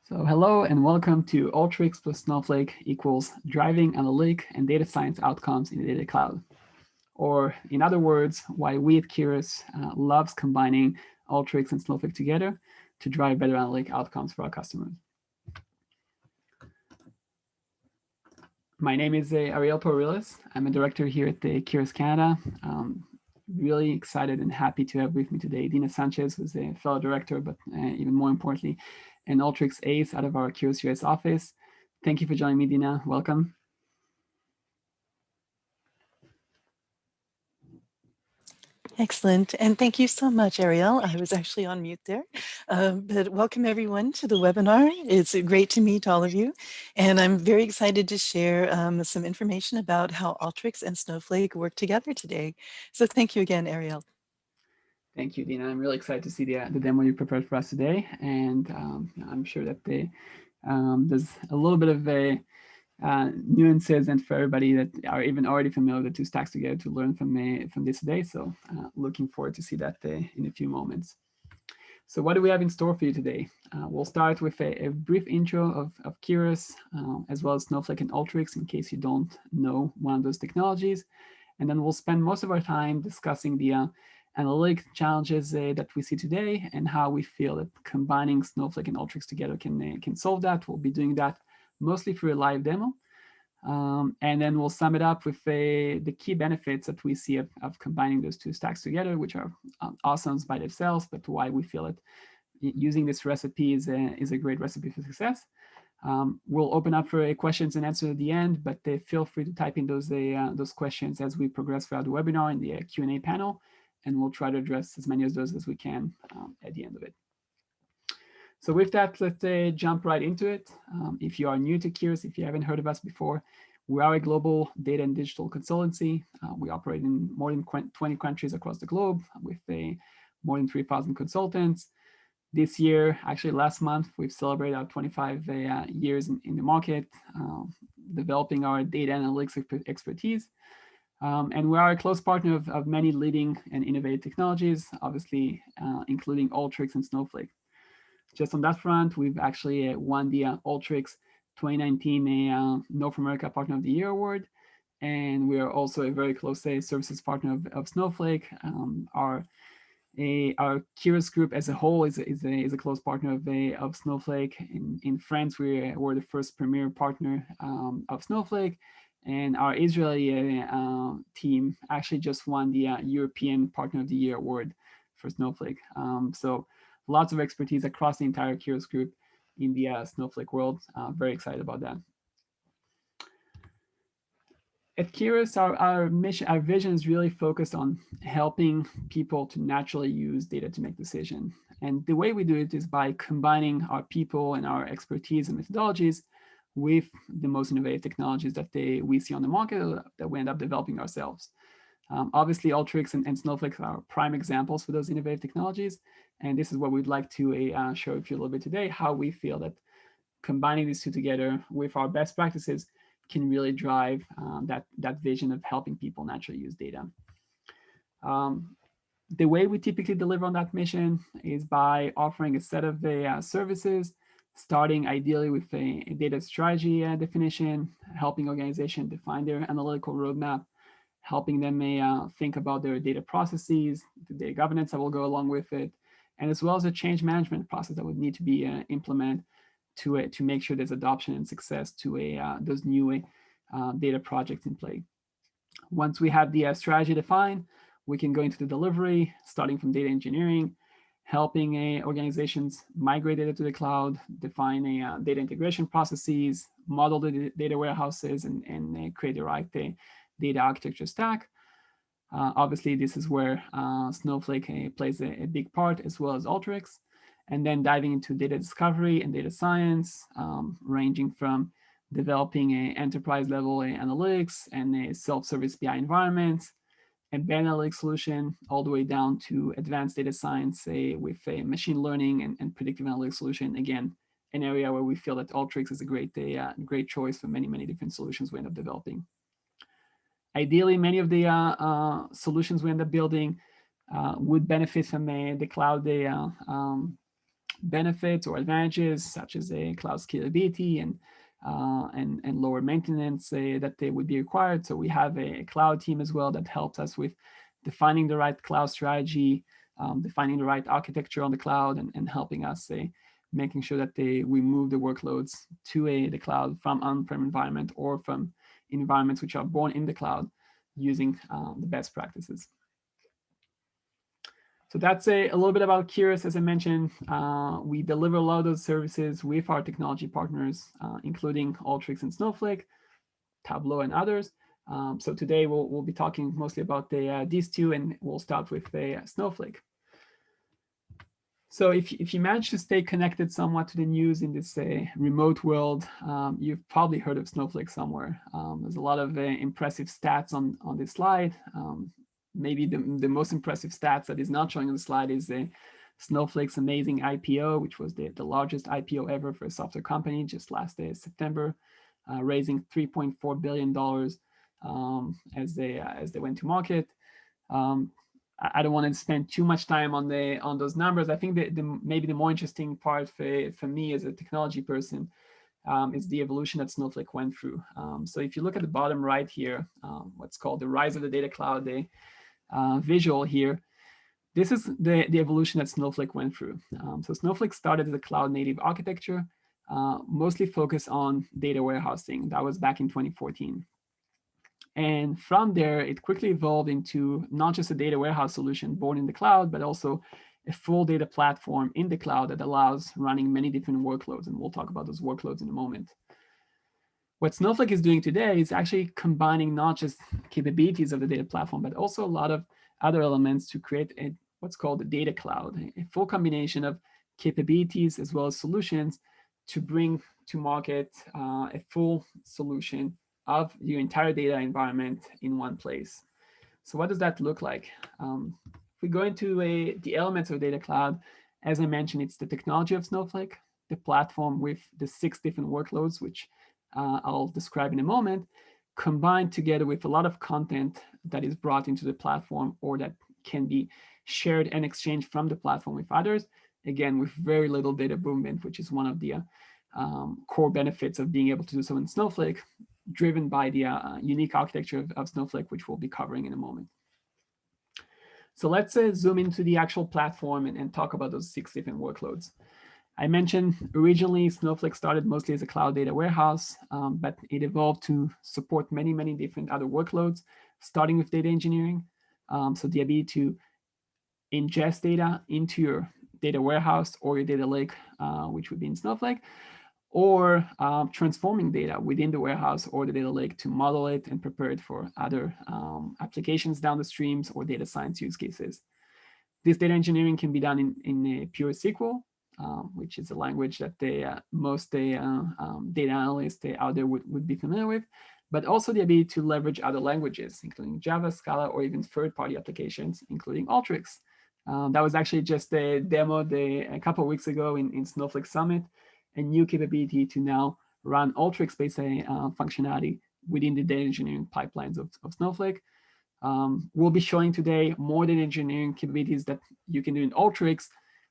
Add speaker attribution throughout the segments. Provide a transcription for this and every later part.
Speaker 1: So hello and welcome to Alteryx plus Snowflake equals driving analytic and data science outcomes in the data cloud. Or in other words, why we at Keras loves combining Alteryx and Snowflake together to drive better analytic outcomes for our customers. My name is Ariel Porilis. I'm a director here at the Keras Canada. Really excited and happy to have with me today Dina Sanchez, who's a fellow director, but even more importantly, an Alteryx ace out of our Keras US office. Thank you for joining me, Dina. Welcome.
Speaker 2: Excellent. And thank you so much, Ariel. I was actually on mute there. But welcome everyone to the webinar. It's great to meet all of you. And I'm very excited to share some information about how Alteryx and Snowflake work together today. So thank you again, Ariel.
Speaker 1: Thank you, Dina. I'm really excited to see the demo you prepared for us today. And I'm sure that there's a little bit of nuances and for everybody that are even already familiar with the two stacks together to learn from this today. So looking forward to see that in a few moments. So what do we have in store for you today? We'll start with a brief intro of Keras, as well as Snowflake and Alteryx in case you don't know one of those technologies. And then we'll spend most of our time discussing the analytic challenges that we see today and how we feel that combining Snowflake and Alteryx together can solve that. We'll be doing that mostly through a live demo. And then we'll sum it up with the key benefits that we see of combining those two stacks together, which are awesome by themselves, but why we feel that using this recipe is a great recipe for success. We'll open up for questions and answers at the end, but feel free to type in those questions as we progress throughout the webinar in the Q&A panel, and we'll try to address as many of those as we can at the end of it. So with that, let's jump right into it. If you are new to Keras, if you haven't heard of us before, we are a global data and digital consultancy. We operate in more than 20 countries across the globe with more than 3,000 consultants. This year, actually last month, we've celebrated our 25 years in the market, developing our data analytics expertise. And we are a close partner of many leading and innovative technologies, obviously including Alteryx and Snowflake. Just on that front, we've actually won the Alteryx 2019 North America Partner of the Year Award. And we are also a very close services partner of Snowflake. Our Keras group as a whole is a close partner of Snowflake. In France, we're the first premier partner of Snowflake. And our Israeli team actually just won the European Partner of the Year Award for Snowflake. So lots of expertise across the entire Keras group in the Snowflake world. Very excited about that. At Keras, our mission, our vision is really focused on helping people to naturally use data to make decisions. And the way we do it is by combining our people and our expertise and methodologies with the most innovative technologies that we see on the market that we end up developing ourselves. Obviously, Alteryx and Snowflake are prime examples for those innovative technologies. And this is what we'd like to show you a little bit today, how we feel that combining these two together with our best practices can really drive that vision of helping people naturally use data. The way we typically deliver on that mission is by offering a set of services, starting ideally with a data strategy definition, helping organizations define their analytical roadmap, helping them think about their data processes, the data governance that will go along with it, and as well as a change management process that would need to be implemented to make sure there's adoption and success to those new data projects in play. Once we have the strategy defined, we can go into the delivery, starting from data engineering, helping organizations migrate data to the cloud, define data integration processes, model the data warehouses, and create the right data architecture stack. Obviously, this is where Snowflake plays a big part, as well as Alteryx. And then diving into data discovery and data science, ranging from developing enterprise level analytics and a self-service BI environments, embedded analytics solution, all the way down to advanced data science with a machine learning and predictive analytics solution. Again, an area where we feel that Alteryx is a great choice for many different solutions we end up developing. Ideally, many of the solutions we end up building would benefit from the cloud benefits or advantages such as a cloud scalability and lower maintenance that they would be required. So we have a cloud team as well that helps us with defining the right cloud strategy, defining the right architecture on the cloud, and helping us making sure that we move the workloads to the cloud from on-prem environment or from environments which are born in the cloud using the best practices. So that's a little bit about Keras. As I mentioned, we deliver a lot of those services with our technology partners, including Alteryx and Snowflake, Tableau, and others. So today we'll be talking mostly about these two, and we'll start with Snowflake. So if you manage to stay connected somewhat to the news in this remote world, you've probably heard of Snowflake somewhere. There's a lot of impressive stats on this slide. Maybe the most impressive stats that is not showing on the slide is Snowflake's amazing IPO, which was the largest IPO ever for a software company just last September, raising $3.4 billion as they went to market. I don't want to spend too much time on those numbers. I think that maybe the more interesting part for me as a technology person is the evolution that Snowflake went through. So if you look at the bottom right here, what's called the rise of the data cloud, the visual here, this is the evolution that Snowflake went through. So Snowflake started as a cloud native architecture, mostly focused on data warehousing. That was back in 2014. And from there, it quickly evolved into not just a data warehouse solution born in the cloud, but also a full data platform in the cloud that allows running many different workloads. And we'll talk about those workloads in a moment. What Snowflake is doing today is actually combining not just capabilities of the data platform, but also a lot of other elements to create what's called a data cloud, a full combination of capabilities as well as solutions to bring to market a full solution of your entire data environment in one place. So what does that look like? If we go into the elements of data cloud, as I mentioned, it's the technology of Snowflake, the platform with the 6 different workloads, which I'll describe in a moment, combined together with a lot of content that is brought into the platform or that can be shared and exchanged from the platform with others, again, with very little data movement, which is one of the core benefits of being able to do so in Snowflake, driven by the unique architecture of Snowflake, which we'll be covering in a moment. So let's zoom into the actual platform and talk about those 6 different workloads. I mentioned originally Snowflake started mostly as a cloud data warehouse, but it evolved to support many, many different other workloads, starting with data engineering. So the ability to ingest data into your data warehouse or your data lake, which would be in Snowflake, or transforming data within the warehouse or the data lake to model it and prepare it for other applications down the streams or data science use cases. This data engineering can be done in pure SQL, which is a language that most data analysts out there would be familiar with, but also the ability to leverage other languages, including Java, Scala, or even third-party applications, including Alteryx. That was actually just a demo a couple of weeks ago in Snowflake Summit, a new capability to now run Alteryx-based functionality within the data engineering pipelines of Snowflake. We'll be showing today more data engineering capabilities that you can do in Alteryx,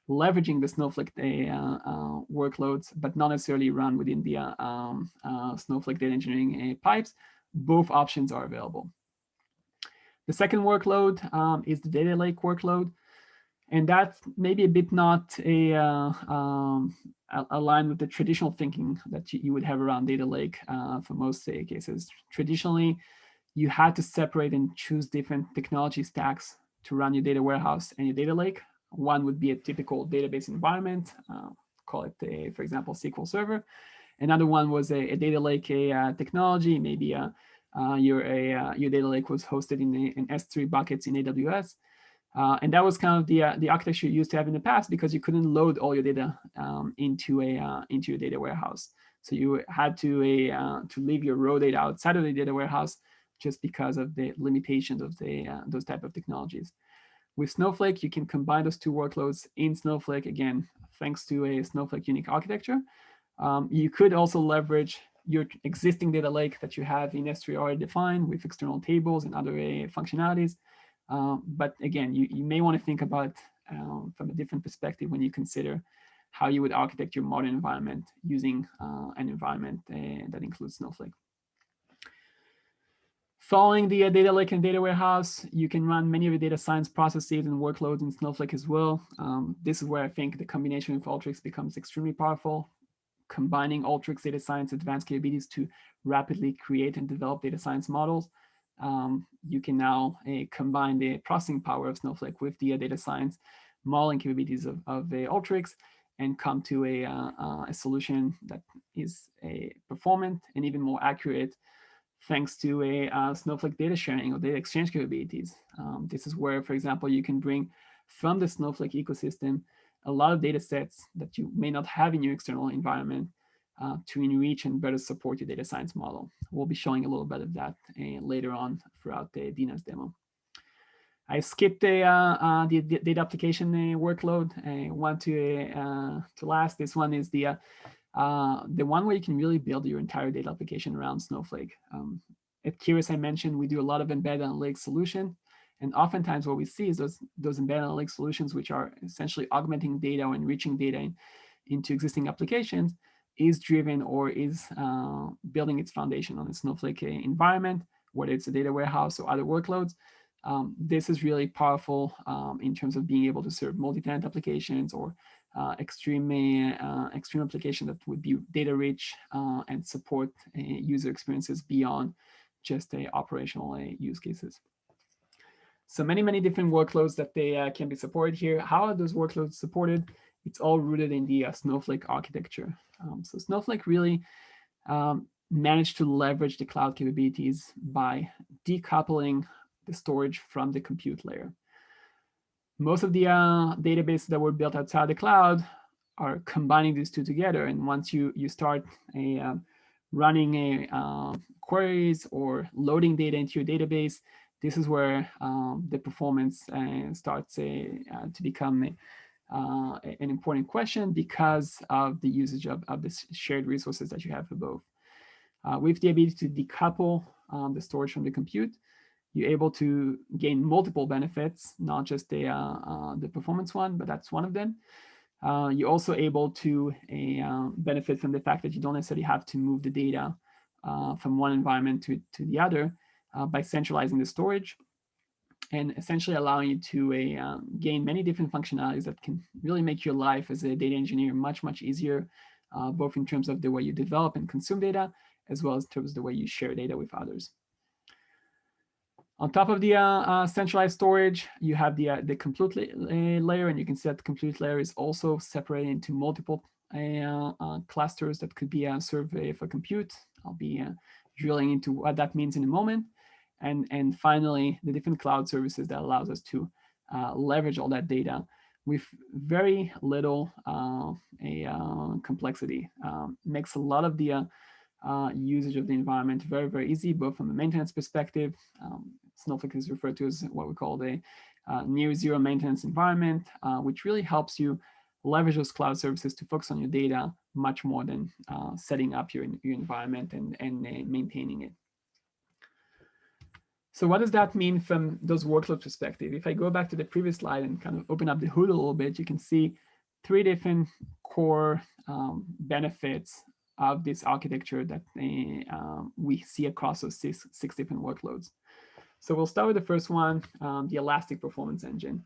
Speaker 1: leveraging the Snowflake workloads, but not necessarily run within the Snowflake data engineering pipes. Both options are available. The second workload is the data lake workload. And that's maybe a bit not aligned with the traditional thinking that you would have around data lake for most cases. Traditionally, you had to separate and choose different technology stacks to run your data warehouse and your data lake. One would be a typical database environment, call it, for example, SQL Server. Another one was a data lake technology. Maybe your data lake was hosted in S3 buckets in AWS. And that was kind of the architecture you used to have in the past because you couldn't load all your data into your data warehouse. So you had to leave your raw data outside of the data warehouse just because of the limitations of those type of technologies. With Snowflake, you can combine those 2 workloads in Snowflake, again, thanks to a Snowflake unique architecture. You could also leverage your existing data lake that you have in S3 already defined with external tables and other functionalities. But again, you may want to think about from a different perspective when you consider how you would architect your modern environment using an environment that includes Snowflake. Following the data lake and data warehouse, you can run many of your data science processes and workloads in Snowflake as well. This is where I think the combination with Alteryx becomes extremely powerful, combining Alteryx data science advanced capabilities to rapidly create and develop data science models. You can now combine the processing power of Snowflake with the data science modeling capabilities of Alteryx and come to a solution that is performant and even more accurate thanks to a Snowflake data sharing or data exchange capabilities. This is where, for example, you can bring from the Snowflake ecosystem a lot of data sets that you may not have in your external environment to enrich and better support your data science model. We'll be showing a little bit of that later on throughout Dina's demo. I skipped the data application workload. One to last. This one is the one where you can really build your entire data application around Snowflake. At Curious, I mentioned we do a lot of embedded analytics solution. And oftentimes what we see is those embedded analytics solutions, which are essentially augmenting data or enriching data into existing applications, is driven or is building its foundation on a Snowflake environment, whether it's a data warehouse or other workloads. This is really powerful in terms of being able to serve multi-tenant applications or extreme application that would be data rich and support user experiences beyond just operational use cases. So many different workloads that they can be supported here. How are those workloads supported? It's all rooted in the Snowflake architecture. So Snowflake really managed to leverage the cloud capabilities by decoupling the storage from the compute layer. Most of the databases that were built outside the cloud are combining these two together. And once you start running queries or loading data into your database, this is where the performance starts to become an important question because of the usage of the shared resources that you have for both. With the ability to decouple the storage from the compute, you're able to gain multiple benefits, not just the performance one, but that's one of them. You're also able to benefit from the fact that you don't necessarily have to move the data from one environment to the other by centralizing the storage and essentially allowing you to gain many different functionalities that can really make your life as a data engineer much easier, both in terms of the way you develop and consume data, as well as in terms of the way you share data with others. On top of the centralized storage, you have the compute layer, and you can see that the compute layer is also separated into multiple clusters that could be served for compute. I'll be drilling into what that means in a moment. And finally, the different cloud services that allows us to leverage all that data with very little complexity. Makes a lot of the usage of the environment very easy, both from a maintenance perspective. Snowflake is referred to as what we call the near zero maintenance environment, which really helps you leverage those cloud services to focus on your data much more than setting up your environment and maintaining it. So what does that mean from those workload perspective? If I go back to the previous slide and kind of open up the hood a little bit, you can see three different core benefits of this architecture that we see across those six different workloads. So we'll start with the first one, the Elastic Performance Engine.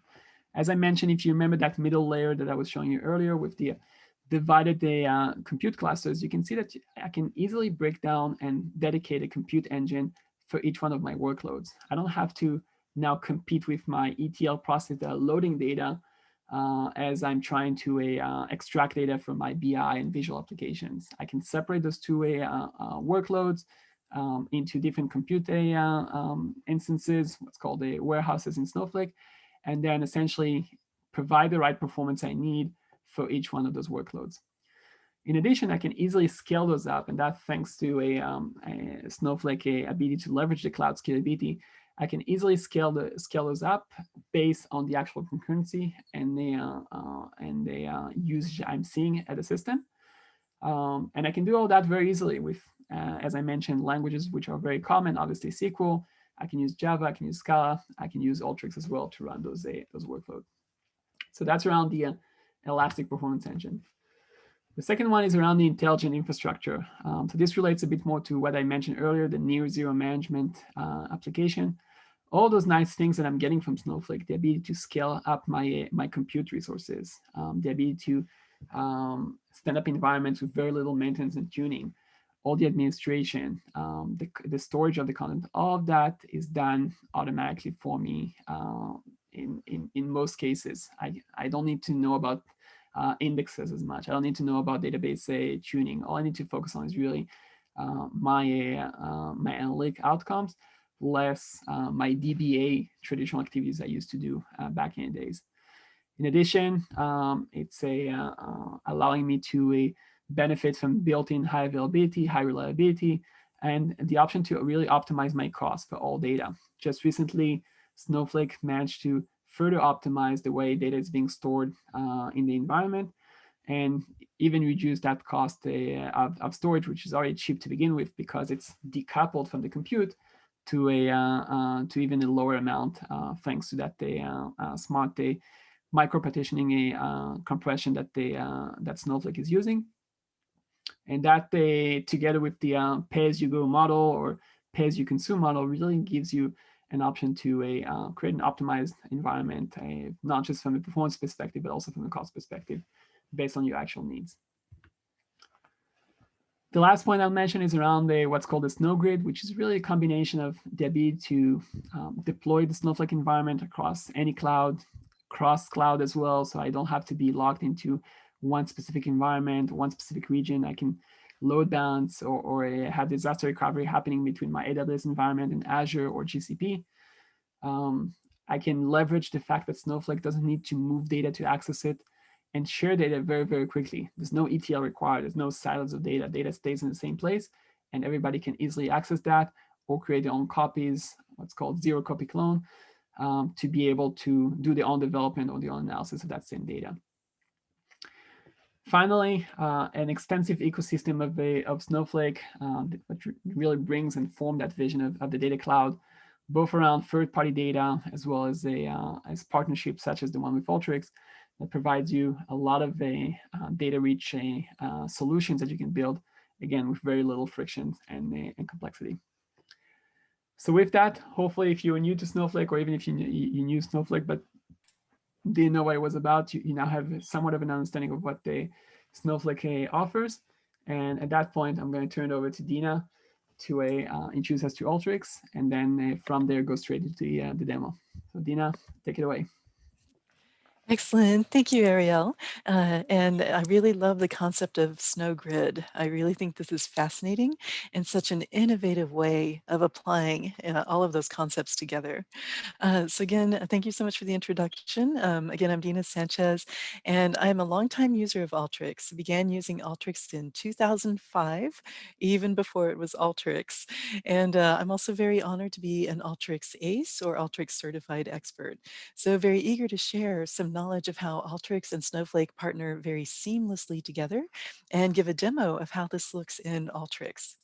Speaker 1: As I mentioned, if you remember that middle layer that I was showing you earlier with the divided compute clusters, you can see that I can easily break down and dedicate a compute engine for each one of my workloads. I don't have to now compete with my ETL process that are loading data as I'm trying to extract data from my BI and visual applications. I can separate those two workloads into different compute instances, what's called the warehouses in Snowflake, and then essentially provide the right performance I need for each one of those workloads. In addition, I can easily scale those up, and that's thanks to a Snowflake ability to leverage the cloud scalability. I can easily scale those up based on the actual concurrency and the usage I'm seeing at the system. And I can do all that very easily with, as I mentioned, languages which are very common, obviously SQL. I can use Java, I can use Scala, I can use Alteryx as well to run those workloads. So that's around the elastic performance engine. The second one is around the intelligent infrastructure. So this relates a bit more to what I mentioned earlier, the near zero management application. All those nice things that I'm getting from Snowflake, the ability to scale up my compute resources, the ability to stand up environments with very little maintenance and tuning, all the administration, the storage of the content, all of that is done automatically for me in most cases. I don't need to know about indexes as much. I don't need to know about database tuning. All I need to focus on is really my analytic outcomes, less my DBA traditional activities I used to do back in the days. In addition, it's allowing me to benefit from built-in high availability, high reliability, and the option to really optimize my cost for all data. Just recently, Snowflake managed to further optimize the way data is being stored in the environment, and even reduce that cost of storage, which is already cheap to begin with because it's decoupled from the compute to to even a lower amount thanks to that smart micro partitioning compression that Snowflake is using, and that together with the pay-as-you-go model or pay-as-you-consume model really gives you an option to create an optimized environment, not just from a performance perspective, but also from a cost perspective, based on your actual needs. The last point I'll mention is around what's called the Snow Grid, which is really a combination of the ability to deploy the Snowflake environment across any cloud, cross cloud as well. So I don't have to be locked into one specific environment, one specific region. I can load balance or have disaster recovery happening between my AWS environment and Azure or GCP. I can leverage the fact that Snowflake doesn't need to move data to access it and share data very, very quickly. There's no ETL required. There's no silos of data. Data stays in the same place, and everybody can easily access that or create their own copies, what's called zero copy clone, to be able to do their own development or their own analysis of that same data. Finally, an extensive ecosystem of Snowflake, which really brings and forms that vision of the data cloud, both around third-party data as well as partnerships such as the one with Alteryx, that provides you a lot of data-rich solutions that you can build, again, with very little friction and complexity. So with that, hopefully if you are new to Snowflake, or even if you knew Snowflake but didn't know what it was about, you now have somewhat of an understanding of what the Snowflake offers. And at that point, I'm going to turn it over to Dina to introduce us to Alteryx, and then from there go straight into the demo. So Dina, take it away.
Speaker 2: Excellent. Thank you, Ariel. And I really love the concept of snow grid. I really think this is fascinating and such an innovative way of applying all of those concepts together. So again, thank you so much for the introduction. Again, I'm Dina Sanchez, and I'm a longtime user of Alteryx. I began using Alteryx in 2005, even before it was Alteryx. And I'm also very honored to be an Alteryx ACE or Alteryx Certified Expert. So very eager to share some knowledge of how Alteryx and Snowflake partner very seamlessly together and give a demo of how this looks in Alteryx.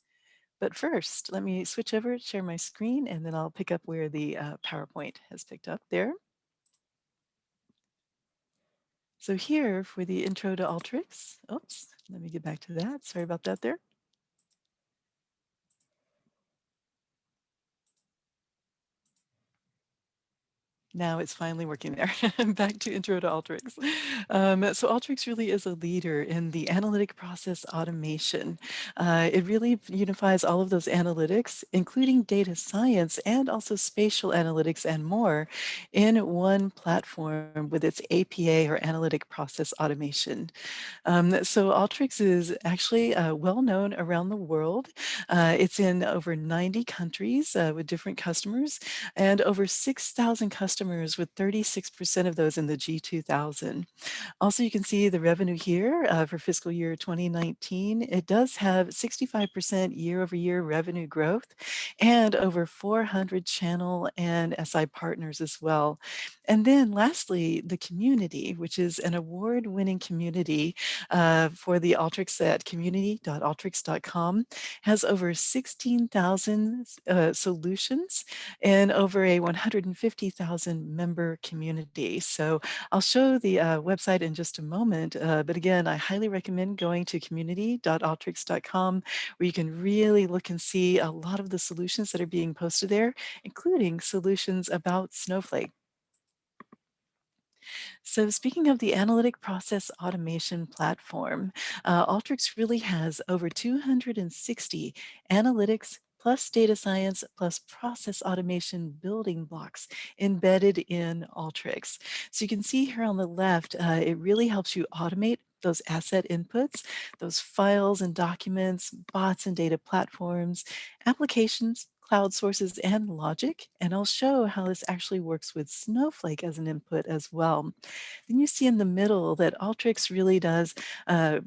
Speaker 2: But first, let me switch over, share my screen, and then I'll pick up where the PowerPoint has picked up there. So here for the intro to Alteryx, oops, let me get back to that. Sorry about that there. Now it's finally working there. Back to Intro to Alteryx. So Alteryx really is a leader in the analytic process automation. It really unifies all of those analytics, including data science and also spatial analytics and more, in one platform with its APA or analytic process automation. So Alteryx is actually well known around the world. It's in over 90 countries with different customers and over 6,000 customers, with 36% of those in the G2000. Also, you can see the revenue here for fiscal year 2019. It does have 65% year-over-year revenue growth and over 400 channel and SI partners as well. And then lastly, the community, which is an award-winning community for the Alteryx at community.alteryx.com, has over 16,000 solutions and over a 150,000 automation member community. So I'll show the website in just a moment, but again, I highly recommend going to community.alteryx.com where you can really look and see a lot of the solutions that are being posted there, including solutions about Snowflake. So speaking of the analytic process automation platform, Alteryx really has over 260 analytics plus data science plus process automation building blocks embedded in Alteryx. So you can see here on the left, it really helps you automate those asset inputs, those files and documents, bots and data platforms, applications, cloud sources, and logic. And I'll show how this actually works with Snowflake as an input as well. Then you see in the middle that Alteryx really does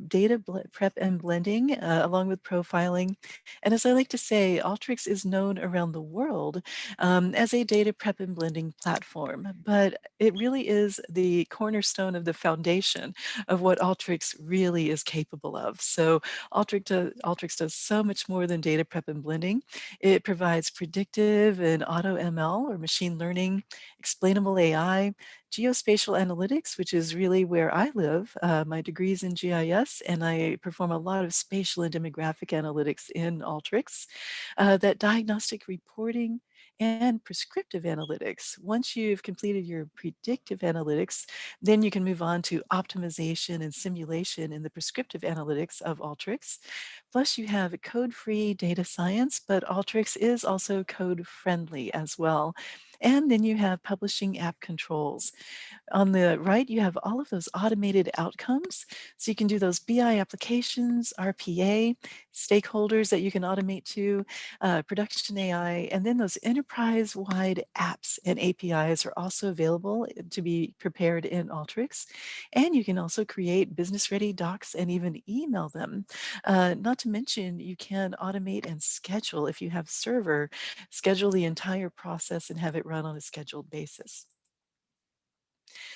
Speaker 2: data prep and blending along with profiling. And as I like to say, Alteryx is known around the world as a data prep and blending platform, but it really is the cornerstone of the foundation of what Alteryx really is capable of. So Alteryx does so much more than data prep and blending. It provides predictive and auto ML or machine learning, explainable AI, geospatial analytics, which is really where I live. My degree is in GIS, and I perform a lot of spatial and demographic analytics in Alteryx. That diagnostic reporting and prescriptive analytics. Once you've completed your predictive analytics, then you can move on to optimization and simulation in the prescriptive analytics of Alteryx. Plus, you have code-free data science, but Alteryx is also code-friendly as well. And then you have publishing app controls. On the right, you have all of those automated outcomes. So you can do those BI applications, RPA, stakeholders that you can automate to, production AI, and then those enterprise-wide apps and APIs are also available to be prepared in Alteryx. And you can also create business-ready docs and even email them. Not to mention, you can automate and schedule if you have server, schedule the entire process and have it run on a scheduled basis.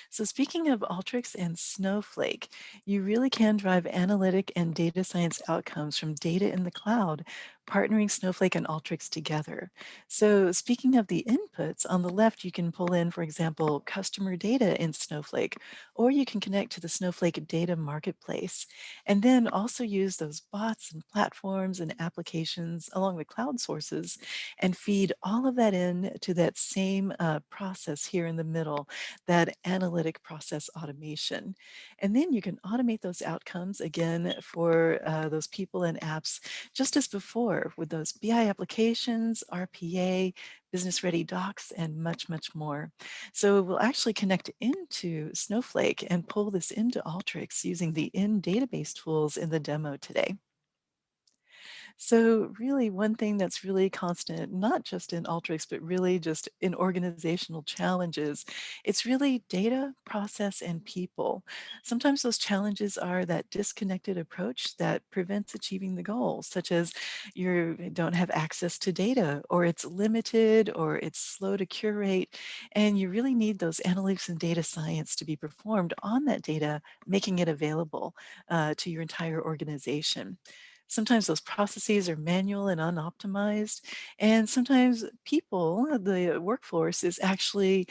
Speaker 2: So speaking of Alteryx and Snowflake, you really can drive analytic and data science outcomes from data in the cloud, partnering Snowflake and Alteryx together. So speaking of the inputs, on the left, you can pull in, for example, customer data in Snowflake, or you can connect to the Snowflake data marketplace, and then also use those bots and platforms and applications along with cloud sources and feed all of that in to that same process here in the middle, that analytic process automation. And then you can automate those outcomes again for those people and apps just as before with those BI applications, RPA, business ready docs, and much, much more. So we'll actually connect into Snowflake and pull this into Alteryx using the in-database tools in the demo today. So really one thing that's really constant, not just in Alteryx, but really just in organizational challenges, it's really data, process, and people. Sometimes those challenges are that disconnected approach that prevents achieving the goal, such as you don't have access to data, or it's limited, or it's slow to curate, and you really need those analytics and data science to be performed on that data, making it available to your entire organization. Sometimes those processes are manual and unoptimized, and sometimes people, the workforce, is actually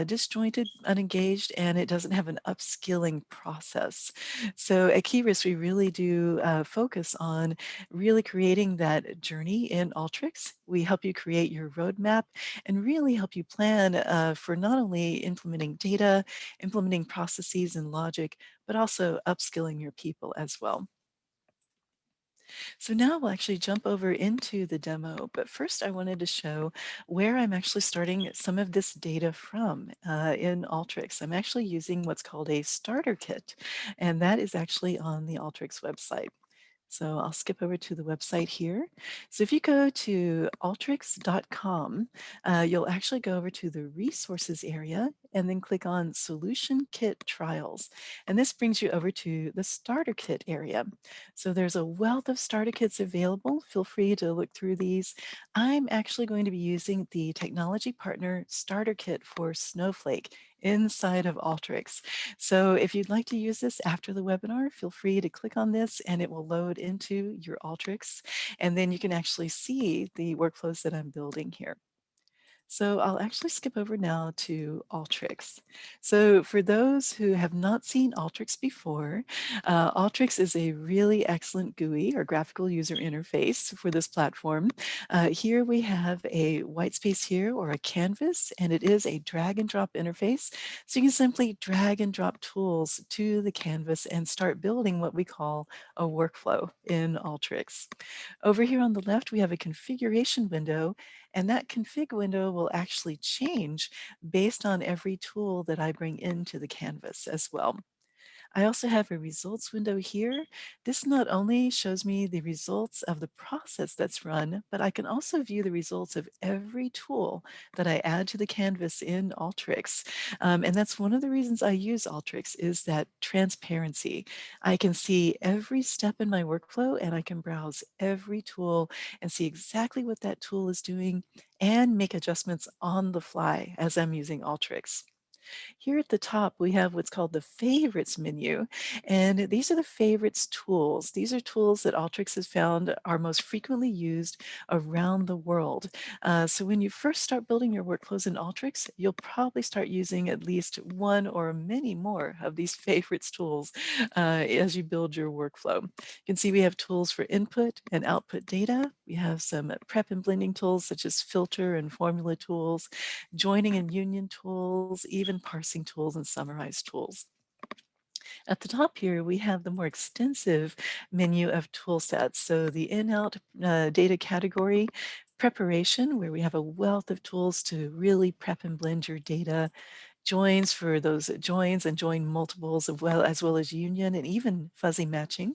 Speaker 2: disjointed, unengaged, and it doesn't have an upskilling process. So at Keyrus, we really do focus on really creating that journey in Alteryx. We help you create your roadmap and really help you plan for not only implementing data, implementing processes and logic, but also upskilling your people as well. So now we'll actually jump over into the demo, but first I wanted to show where I'm actually starting some of this data from in Alteryx. I'm actually using what's called a starter kit, and that is actually on the Alteryx website. So I'll skip over to the website here. So if you go to alteryx.com, you'll actually go over to the resources area and then click on Solution Kit Trials. And this brings you over to the Starter Kit area. So there's a wealth of starter kits available. Feel free to look through these. I'm actually going to be using the Technology Partner Starter Kit for Snowflake inside of Alteryx. So if you'd like to use this after the webinar, feel free to click on this and it will load into your Alteryx. And then you can actually see the workflows that I'm building here. So I'll actually skip over now to Alteryx. So for those who have not seen Alteryx before, Alteryx is a really excellent GUI or graphical user interface for this platform. Here we have a white space here or a canvas, and it is a drag and drop interface. So you can simply drag and drop tools to the canvas and start building what we call a workflow in Alteryx. Over here on the left, we have a configuration window, and that config window will actually change based on every tool that I bring into the canvas as well. I also have a results window here. This not only shows me the results of the process that's run, but I can also view the results of every tool that I add to the canvas in Alteryx. And that's one of the reasons I use Alteryx is that transparency. I can see every step in my workflow and I can browse every tool and see exactly what that tool is doing and make adjustments on the fly as I'm using Alteryx. Here at the top, we have what's called the favorites menu. And these are the favorites tools. These are tools that Alteryx has found are most frequently used around the world. So when you first start building your workflows in Alteryx, you'll probably start using at least one or many more of these favorites tools as you build your workflow. You can see we have tools for input and output data. We have some prep and blending tools such as filter and formula tools, joining and union tools, even parsing tools and summarize tools. At the top here, we have the more extensive menu of tool sets. So the in-out data category, preparation, where we have a wealth of tools to really prep and blend your data, joins for those joins and join multiples as well as union and even fuzzy matching.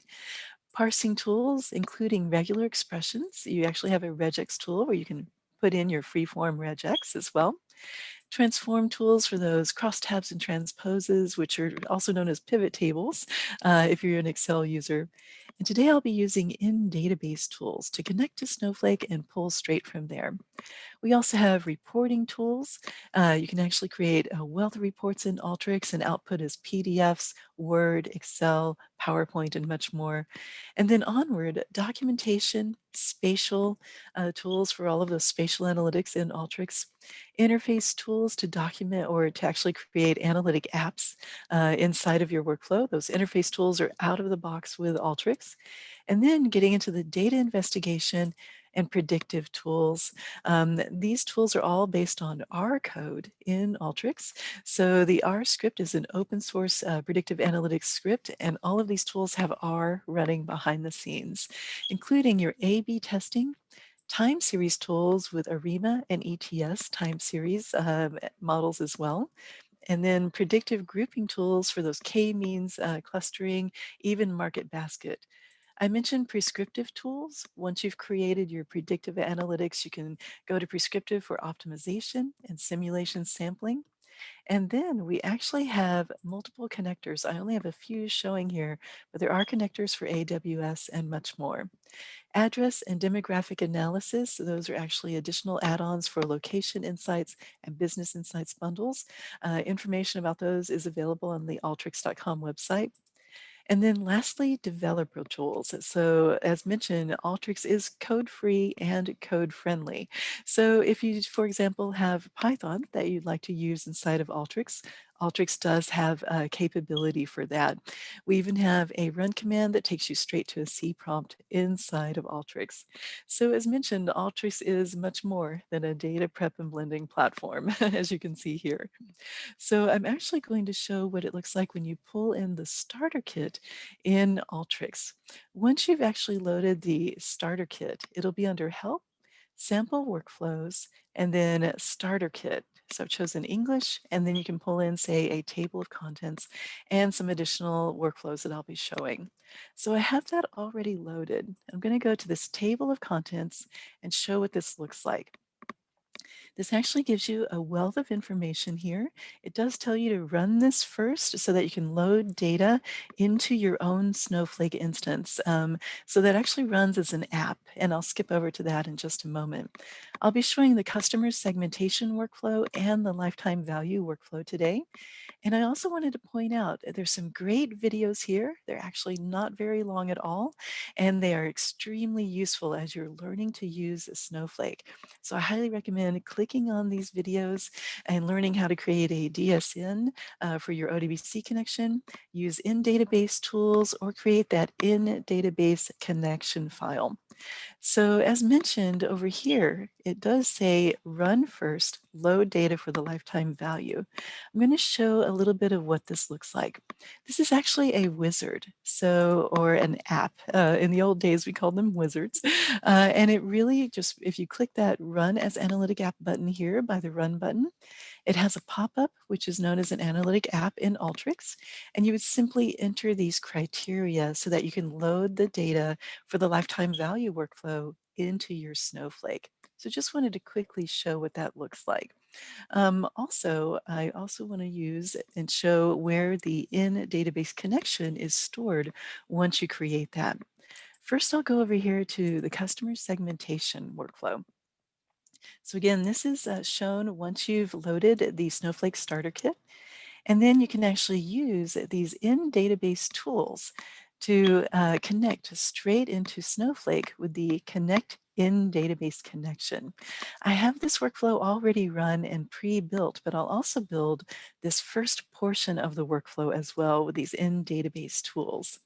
Speaker 2: Parsing tools, including regular expressions. You actually have a regex tool where you can put in your freeform regex as well. Transform tools for those crosstabs and transposes, which are also known as pivot tables if you're an Excel user. And today I'll be using in-database tools to connect to Snowflake and pull straight from there. We also have reporting tools. You can actually create a wealth of reports in Alteryx and output as PDFs, Word, Excel, PowerPoint, and much more. And then onward, documentation, spatial tools for all of those spatial analytics in Alteryx, interface tools to document or to actually create analytic apps inside of your workflow. Those interface tools are out of the box with Alteryx. And then getting into the data investigation and predictive tools. These tools are all based on R code in Alteryx. So the R script is an open source predictive analytics script, and all of these tools have R running behind the scenes, including your A/B testing, time series tools with ARIMA and ETS time series models as well. And then predictive grouping tools for those k-means clustering, even market basket. I mentioned prescriptive tools. Once you've created your predictive analytics, you can go to prescriptive for optimization and simulation sampling. And then we actually have multiple connectors. I only have a few showing here, but there are connectors for AWS and much more. Address and demographic analysis, so those are actually additional add-ons for location insights and business insights bundles. Information about those is available on the alteryx.com website. And then lastly, developer tools. So as mentioned, Alteryx is code-free and code-friendly. So if you, for example, have Python that you'd like to use inside of Alteryx, Alteryx does have a capability for that. We even have a run command that takes you straight to a C prompt inside of Alteryx. So as mentioned, Alteryx is much more than a data prep and blending platform, as you can see here. So I'm actually going to show what it looks like when you pull in the starter kit in Alteryx. Once you've actually loaded the starter kit, it'll be under Help, Sample Workflows, and then Starter Kit. So I've chosen English, and then you can pull in, say, a table of contents and some additional workflows that I'll be showing. So I have that already loaded. I'm going to go to this table of contents and show what this looks like. This actually gives you a wealth of information here. It does tell you to run this first so that you can load data into your own Snowflake instance. So that actually runs as an app, and I'll skip over to that in just a moment. I'll be showing the customer segmentation workflow and the lifetime value workflow today. And I also wanted to point out that there's some great videos here. They're actually not very long at all, and they are extremely useful as you're learning to use Snowflake. So I highly recommend clicking clicking on these videos and learning how to create a DSN for your ODBC connection, use in-database tools, or create that in-database connection file. So as mentioned over here, it does say run first, load data for the lifetime value. I'm going to show a little bit of what this looks like. This is actually a wizard, or an app. In the old days, we called them wizards. And it really just, if you click that Run as Analytic App button here by the Run button, it has a pop-up, which is known as an analytic app in Alteryx, and you would simply enter these criteria so that you can load the data for the lifetime value workflow into your Snowflake. So just wanted to quickly show what that looks like. I also want to use and show where the in-database connection is stored once you create that. First, I'll go over here to the customer segmentation workflow. So again, this is shown once you've loaded the Snowflake Starter Kit, and then you can actually use these in-database tools to connect straight into Snowflake with the Connect in-database connection. I have this workflow already run and pre-built, but I'll also build this first portion of the workflow as well with these in-database tools.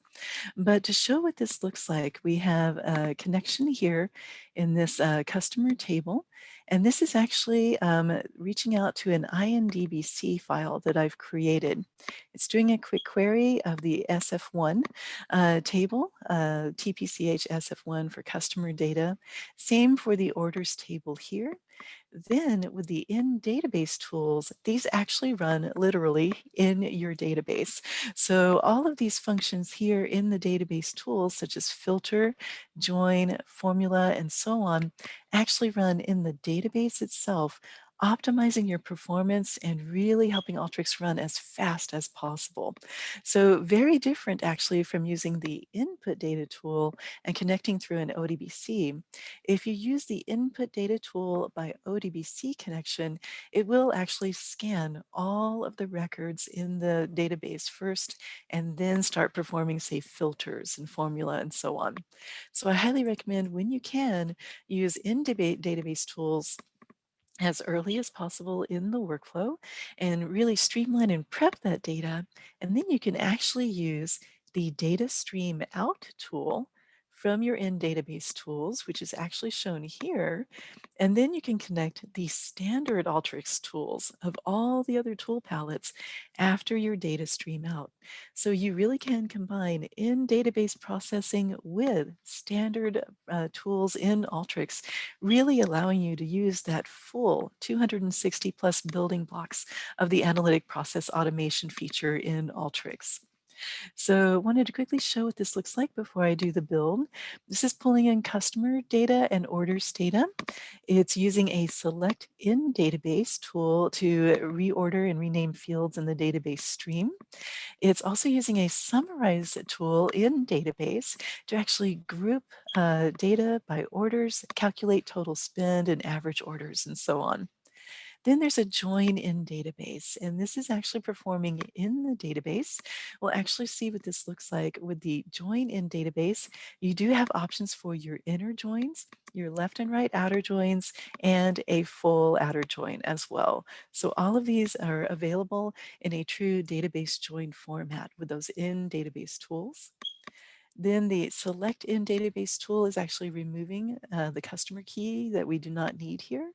Speaker 2: But to show what this looks like, we have a connection here in this customer table. And this is actually reaching out to an INDBC file that I've created. It's doing a quick query of the SF1 table, TPCH SF1 for customer data. Same for the orders table here. Then with the in-database tools, these actually run literally in your database. So all of these functions here in the database tools, such as filter, join, formula, and so on, actually run in the database itself, optimizing your performance and really helping Alteryx run as fast as possible. So very different actually from using the input data tool and connecting through an ODBC. If you use the input data tool by ODBC connection, it will actually scan all of the records in the database first and then start performing, say, filters and formula and so on. So I highly recommend when you can use in-database tools as early as possible in the workflow and really streamline and prep that data. And then you can actually use the data stream out tool from your in-database tools, which is actually shown here. And then you can connect the standard Alteryx tools of all the other tool palettes after your data stream out. So you really can combine in-database processing with standard tools in Alteryx, really allowing you to use that full 260 plus building blocks of the analytic process automation feature in Alteryx. So I wanted to quickly show what this looks like before I do the build. This is pulling in customer data and orders data. It's using a select in database tool to reorder and rename fields in the database stream. It's also using a summarize tool in database to actually group data by orders, calculate total spend and average orders, and so on. Then there's a join in database, and this is actually performing in the database. We'll actually see what this looks like with the join in database. You do have options for your inner joins, your left and right outer joins, and a full outer join as well. So all of these are available in a true database join format with those in database tools. Then the select in database tool is actually removing the customer key that we do not need here.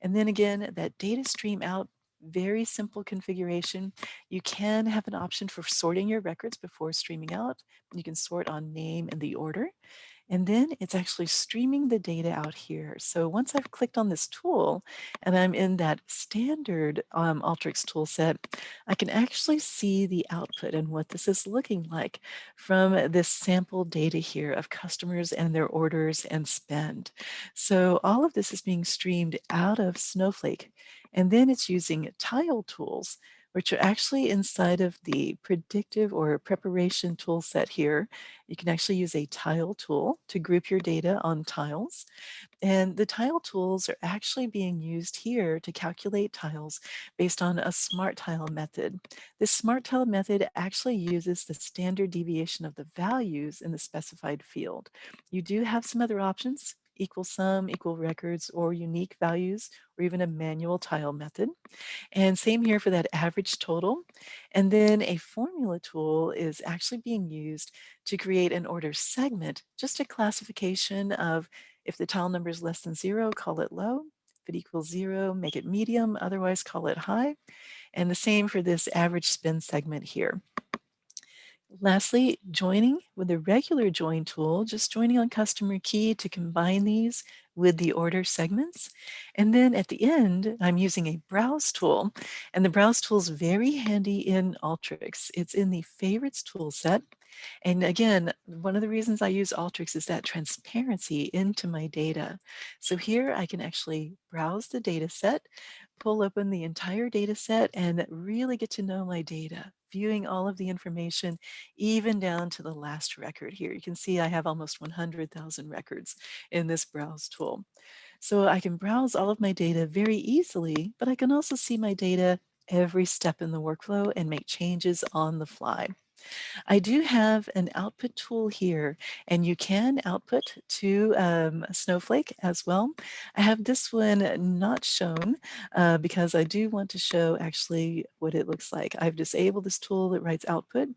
Speaker 2: And then again, that data stream out, very simple configuration. You can have an option for sorting your records before streaming out. You can sort on name and the order. And then it's actually streaming the data out here. So once I've clicked on this tool and I'm in that standard Alteryx tool set, I can actually see the output and what this is looking like from this sample data here of customers and their orders and spend. So all of this is being streamed out of Snowflake. And then it's using tile tools, which are actually inside of the predictive or preparation tool set here. You can actually use a tile tool to group your data on tiles. And the tile tools are actually being used here to calculate tiles based on a smart tile method. This smart tile method actually uses the standard deviation of the values in the specified field. You do have some other options equal sum, equal records, or unique values, or even a manual tile method. And same here for that average total. And then a formula tool is actually being used to create an order segment, just a classification of if the tile number is less than 0, call it low. If it equals 0, make it medium, otherwise call it high. And the same for this average spin segment here. Lastly, joining with a regular join tool, just joining on customer key to combine these with the order segments. And then at the end, I'm using a browse tool, and the browse tool is very handy in Alteryx. It's in the favorites tool set. And again, one of the reasons I use Alteryx is that transparency into my data. So here I can actually browse the data set, pull open the entire data set, and really get to know my data, viewing all of the information, even down to the last record here. You can see I have almost 100,000 records in this browse tool. So I can browse all of my data very easily, but I can also see my data every step in the workflow and make changes on the fly. I do have an output tool here, and you can output to Snowflake as well. I have this one not shown because I do want to show actually what it looks like. I've disabled this tool that writes output,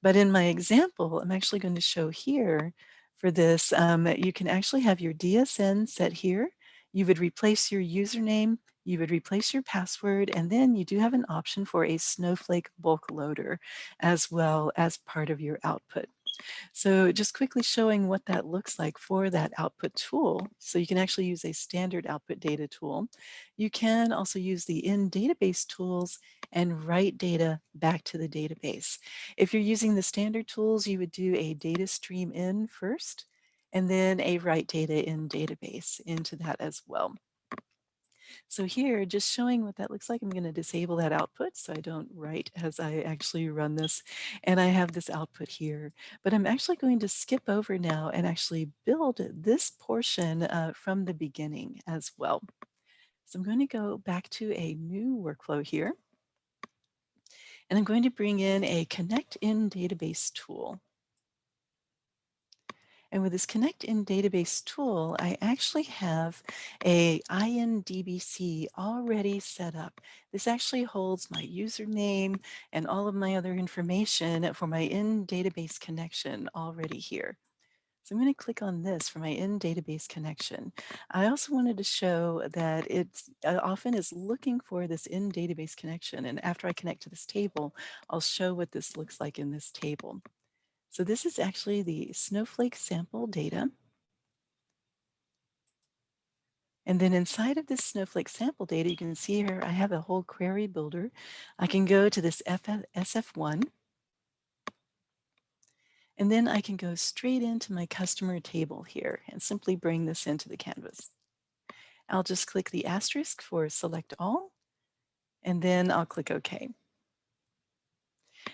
Speaker 2: but in my example, I'm actually going to show here for this, you can actually have your DSN set here. You would replace your username, you would replace your password, and then you do have an option for a Snowflake bulk loader as well as part of your output. So just quickly showing what that looks like for that output tool. So you can actually use a standard output data tool. You can also use the in database tools and write data back to the database. If you're using the standard tools, you would do a data stream in first, and then a write data in database into that as well. So here, just showing what that looks like, I'm going to disable that output so I don't write as I actually run this. And I have this output here, but I'm actually going to skip over now and actually build this portion from the beginning as well. So I'm going to go back to a new workflow here, and I'm going to bring in a Connect in Database tool. And with this Connect in Database tool, I actually have a INDBC already set up. This actually holds my username and all of my other information for my in database connection already here. So I'm going to click on this for my in database connection. I also wanted to show that it often is looking for this in database connection. And after I connect to this table, I'll show what this looks like in this table. So this is actually the Snowflake sample data. And then inside of this Snowflake sample data, you can see here I have a whole query builder. I can go to this SF1, and then I can go straight into my customer table here and simply bring this into the canvas. I'll just click the asterisk for select all, and then I'll click OK.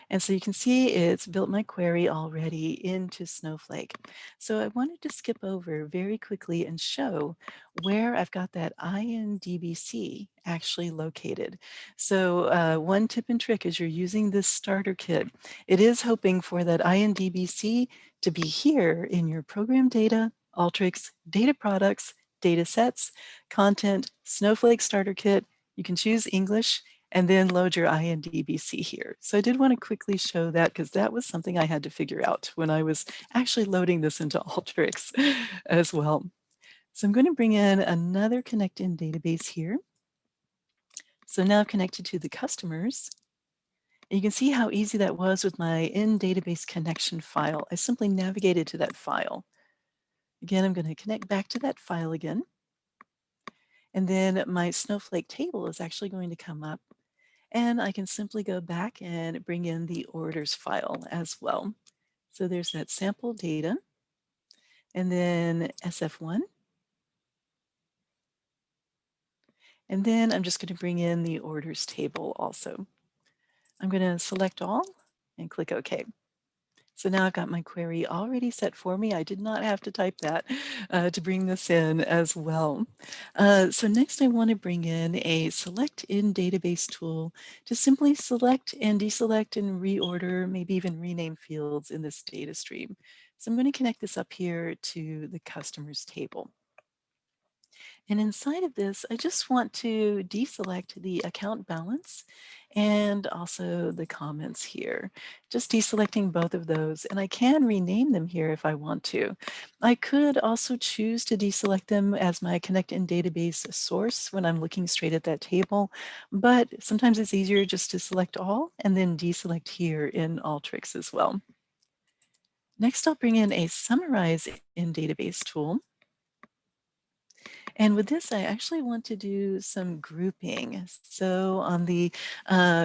Speaker 2: And so you can see it's built my query already into Snowflake. So I wanted to skip over very quickly and show where I've got that INDBC actually located. So one tip and trick as you're using this starter kit, it is hoping for that INDBC to be here in your program data, Alteryx, data products, data sets, content, Snowflake starter kit. You can choose English and then load your INDBC here. So I did want to quickly show that because that was something I had to figure out when I was actually loading this into Alteryx as well. So I'm going to bring in another Connect in database here. So now I've connected to the customers. And you can see how easy that was with my in database connection file. I simply navigated to that file. Again, I'm going to connect back to that file again. And then my Snowflake table is actually going to come up. And I can simply go back and bring in the orders file as well. So there's that sample data, and then SF1. And then I'm just going to bring in the orders table also. I'm going to select all and click OK. So now I've got my query already set for me. I did not have to type that to bring this in as well. So next I want to bring in a select in database tool to simply select and deselect and reorder, maybe even rename fields in this data stream. So I'm going to connect this up here to the customers table. And inside of this, I just want to deselect the account balance and also the comments here. Just deselecting both of those, and I can rename them here if I want to. I could also choose to deselect them as my Connect in database source when I'm looking straight at that table, but sometimes it's easier just to select all and then deselect here in Alteryx as well. Next, I'll bring in a Summarize in Database tool. And with this, I actually want to do some grouping. So on the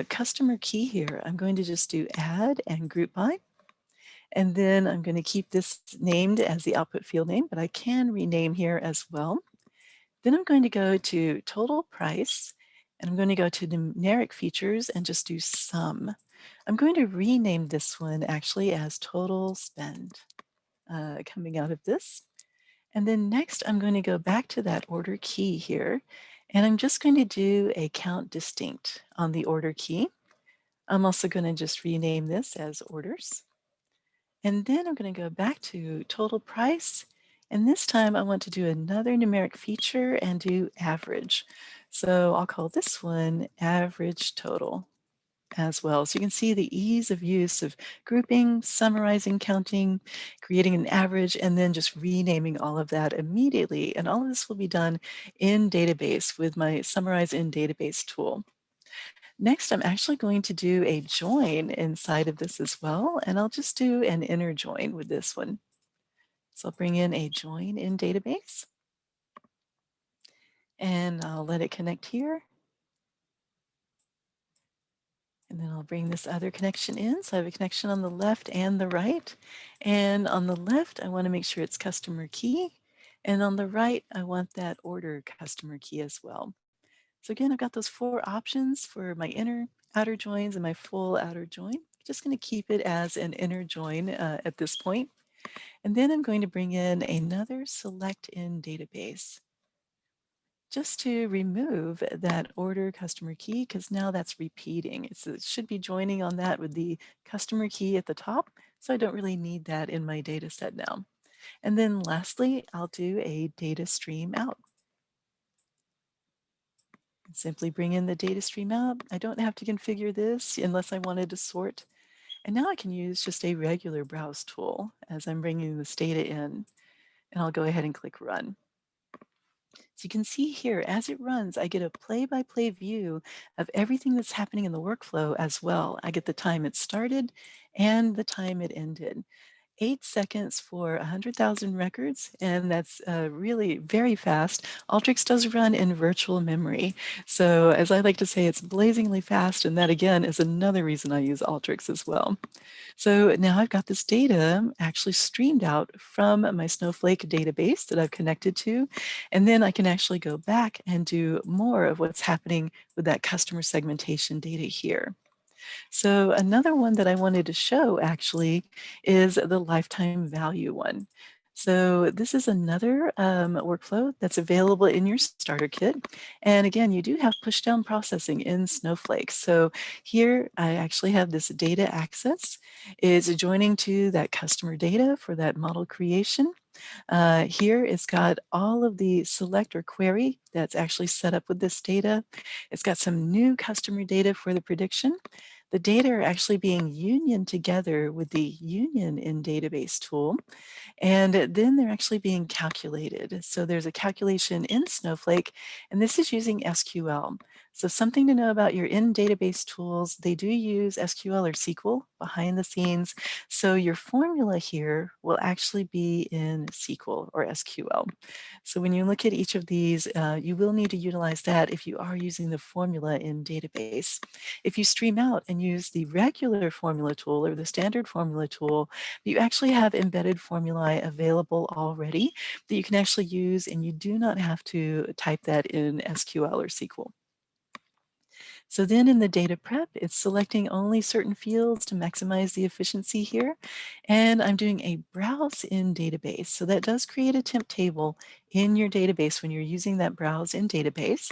Speaker 2: customer key here, I'm going to just do add and group by. And then I'm going to keep this named as the output field name, but I can rename here as well. Then I'm going to go to total price, and I'm going to go to numeric features and just do sum. I'm going to rename this one actually as total spend coming out of this. And then next, I'm going to go back to that order key here, and I'm just going to do a count distinct on the order key. I'm also going to just rename this as orders. And then I'm going to go back to total price. And this time I want to do another numeric feature and do average. So I'll call this one average total as well. So you can see the ease of use of grouping, summarizing, counting, creating an average, and then just renaming all of that immediately. And all of this will be done in database with my Summarize in Database tool. Next, I'm actually going to do a join inside of this as well, and I'll just do an inner join with this one. So I'll bring in a join in database, and I'll let it connect here. And then I'll bring this other connection in. So I have a connection on the left and the right. And on the left, I want to make sure it's customer key. And on the right, I want that order customer key as well. So again, I've got those 4 options for my inner outer joins and my full outer join. I'm just going to keep it as an inner join at this point. And then I'm going to bring in another select in database, just to remove that order customer key, because now that's repeating. It should be joining on that with the customer key at the top. So I don't really need that in my data set now. And then lastly, I'll do a data stream out. Simply bring in the data stream out. I don't have to configure this unless I wanted to sort. And now I can use just a regular browse tool as I'm bringing this data in. And I'll go ahead and click run. So you can see here, as it runs, I get a play-by-play view of everything that's happening in the workflow as well. I get the time it started and the time it ended. 8 seconds for 100,000 records, and that's really very fast. Alteryx does run in virtual memory. So as I like to say, it's blazingly fast, and that again is another reason I use Alteryx as well. So now I've got this data actually streamed out from my Snowflake database that I've connected to, and then I can actually go back and do more of what's happening with that customer segmentation data here. So another one that I wanted to show actually is the lifetime value one. So this is another workflow that's available in your starter kit. And again, you do have push down processing in Snowflake. So here I actually have this data access. It's joining to that customer data for that model creation. Here it's got all of the select or query that's actually set up with this data. It's got some new customer data for the prediction. The data are actually being unioned together with the union in database tool. And then they're actually being calculated. So there's a calculation in Snowflake, and this is using SQL. So something to know about your in-database tools, they do use SQL or SQL behind the scenes. So your formula here will actually be in SQL or SQL. So when you look at each of these, you will need to utilize that if you are using the formula in database. If you stream out and use the regular formula tool or the standard formula tool, you actually have embedded formulae available already that you can actually use, and you do not have to type that in SQL or SQL. So then in the data prep, it's selecting only certain fields to maximize the efficiency here. And I'm doing a browse in database. So that does create a temp table in your database when you're using that browse in database.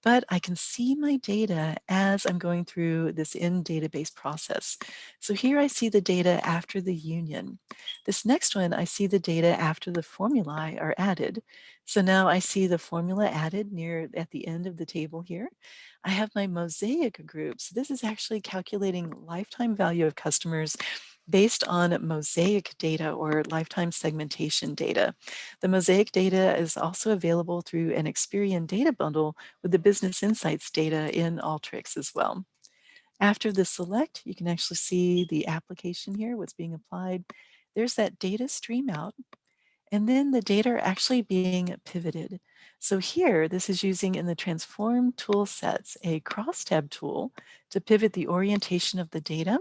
Speaker 2: But I can see my data as I'm going through this in database process. So here I see the data after the union. This next one, I see the data after the formulae are added. So now I see the formula added near at the end of the table here. I have my mosaic group. So this is actually calculating lifetime value of customers based on mosaic data or lifetime segmentation data. The mosaic data is also available through an Experian data bundle with the business insights data in Alteryx as well. After the select, you can actually see the application here, what's being applied. There's that data stream out, and then the data are actually being pivoted. So here, this is using in the transform tool sets, a crosstab tool to pivot the orientation of the data.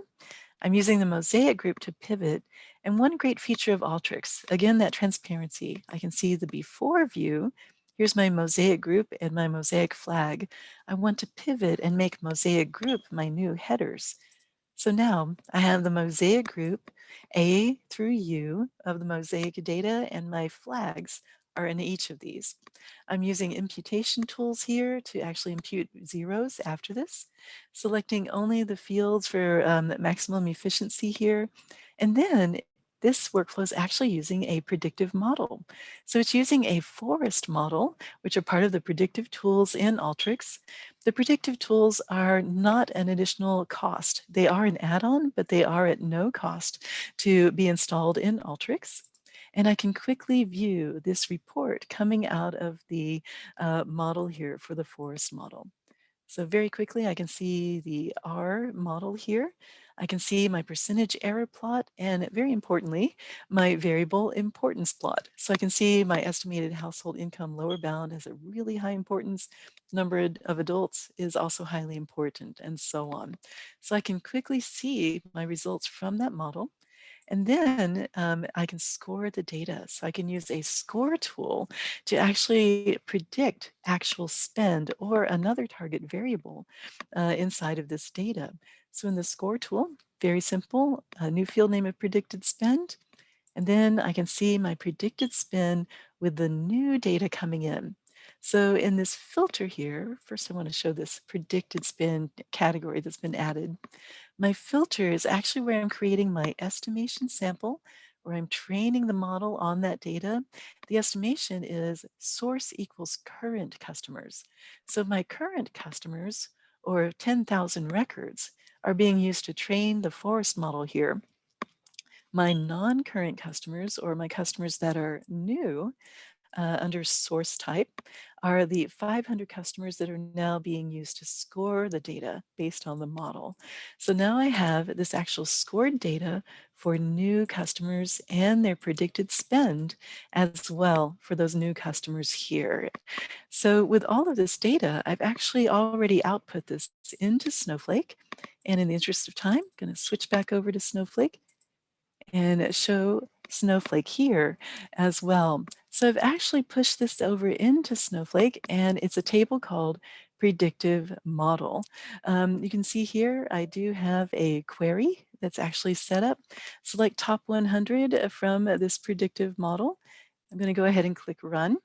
Speaker 2: I'm using the mosaic group to pivot. And one great feature of Alteryx, again, that transparency. I can see the before view. Here's my mosaic group and my mosaic flag. I want to pivot and make mosaic group my new headers. So now I have the mosaic group A through U of the mosaic data, and my flags are in each of these. I'm using imputation tools here to actually impute zeros after this, selecting only the fields for maximum efficiency here. And then this workflow is actually using a predictive model. So it's using a forest model, which are part of the predictive tools in Alteryx. The predictive tools are not an additional cost. They are an add-on, but they are at no cost to be installed in Alteryx. And I can quickly view this report coming out of the model here for the forest model. So very quickly, I can see the R model here. I can see my percentage error plot, and very importantly, my variable importance plot. So I can see my estimated household income lower bound has a really high importance. Number of adults is also highly important, and so on. So I can quickly see my results from that model. And then I can score the data. So I can use a score tool to actually predict actual spend or another target variable inside of this data. So in the score tool, very simple, a new field name of predicted spend. And then I can see my predicted spend with the new data coming in. So in this filter here, first I want to show this predicted spend category that's been added. My filter is actually where I'm creating my estimation sample, where I'm training the model on that data. The estimation is source equals current customers. So my current customers, or 10,000 records, are being used to train the forest model here. My non-current customers, or my customers that are new, under source type, are the 500 customers that are now being used to score the data based on the model. So now I have this actual scored data for new customers and their predicted spend as well for those new customers here. So with all of this data, I've actually already output this into Snowflake. And in the interest of time, I'm going to switch back over to Snowflake and show Snowflake here as well. So I've actually pushed this over into Snowflake, and it's a table called predictive model. You can see here, I do have a query that's actually set up. Select top 100 from this predictive model. I'm going to go ahead and click run.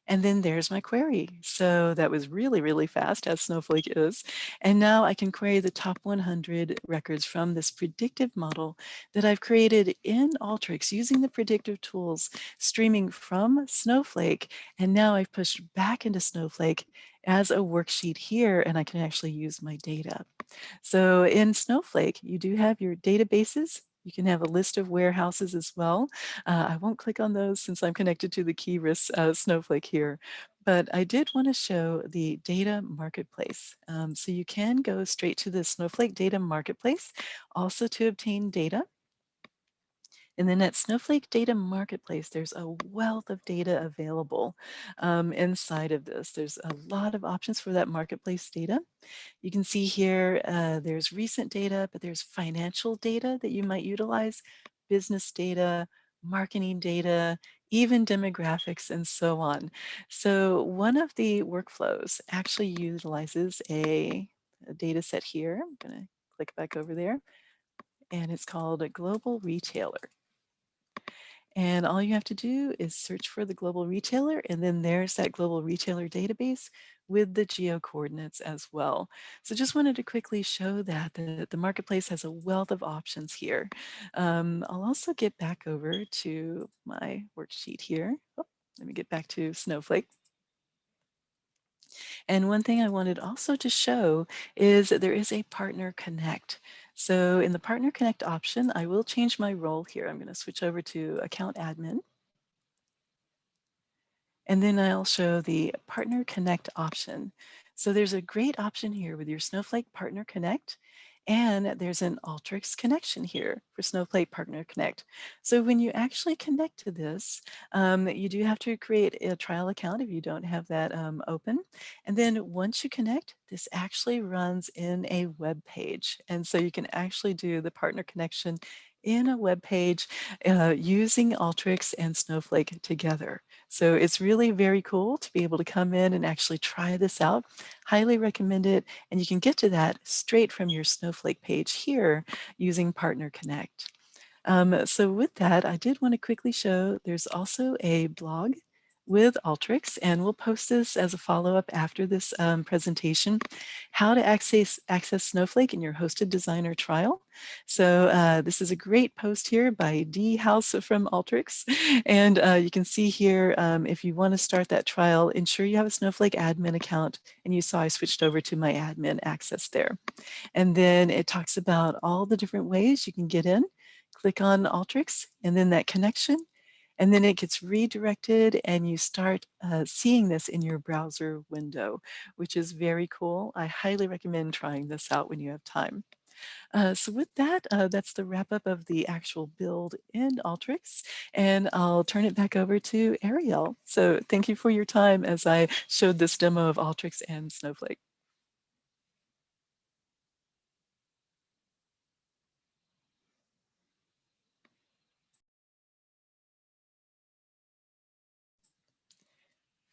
Speaker 2: And then there's my query. So that was really, really fast, as Snowflake is. And now I can query the top 100 records from this predictive model that I've created in Alteryx using the predictive tools streaming from Snowflake. And now I've pushed back into Snowflake as a worksheet here, and I can actually use my data. So in Snowflake, you do have your databases. You can have a list of warehouses as well. I won't click on those since I'm connected to the Keyrus Snowflake here. But I did want to show the data marketplace. So you can go straight to the Snowflake data marketplace, also to obtain data. And then at Snowflake Data Marketplace, there's a wealth of data available inside of this. There's a lot of options for that marketplace data. You can see here, there's recent data, but there's financial data that you might utilize, business data, marketing data, even demographics, and so on. So one of the workflows actually utilizes a data set here. I'm going to click back over there, and it's called a global retailer. And all you have to do is search for the global retailer, and then there's that global retailer database with the geo coordinates as well. So just wanted to quickly show that the marketplace has a wealth of options here. I'll also get back over to my worksheet here. Oh, let me get back to Snowflake. And one thing I wanted also to show is that there is a Partner Connect. So in the Partner Connect option, I will change my role here. I'm going to switch over to Account Admin. And then I'll show the Partner Connect option. So there's a great option here with your Snowflake Partner Connect, and there's an Alteryx connection here for Snowflake Partner Connect. So when you actually connect to this, you do have to create a trial account if you don't have that open. And then once you connect, this actually runs in a web page. And so you can actually do the partner connection in a web page using Alteryx and Snowflake together. So it's really very cool to be able to come in and actually try this out. Highly recommend it. And you can get to that straight from your Snowflake page here using Partner Connect. So with that, I did want to quickly show there's also a blog with Alteryx, and we'll post this as a follow-up after this presentation, how to access Snowflake in your hosted designer trial. So this is a great post here by D House from Alteryx. And you can see here, if you want to start that trial, ensure you have a Snowflake admin account. And you saw I switched over to my admin access there. And then it talks about all the different ways you can get in. Click on Alteryx and then that connection. And then it gets redirected and you start seeing this in your browser window, which is very cool. I highly recommend trying this out when you have time. So with that, that's the wrap up of the actual build in Alteryx. And I'll turn it back over to Ariel. So thank you for your time as I showed this demo of Alteryx and Snowflake.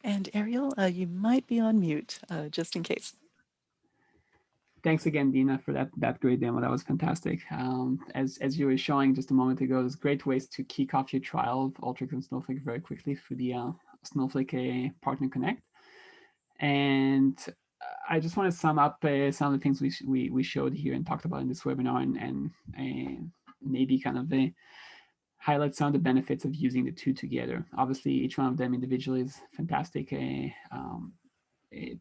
Speaker 2: And Ariel, you might be on mute, just in case.
Speaker 1: Thanks again, Dina, for that great demo. That was fantastic. As you were showing just a moment ago, there's great ways to kick off your trial of Alteryx and Snowflake very quickly through the Snowflake Partner Connect. And I just want to sum up some of the things we showed here and talked about in this webinar, and maybe kind of highlight some of the benefits of using the two together. Obviously, each one of them individually is fantastic. A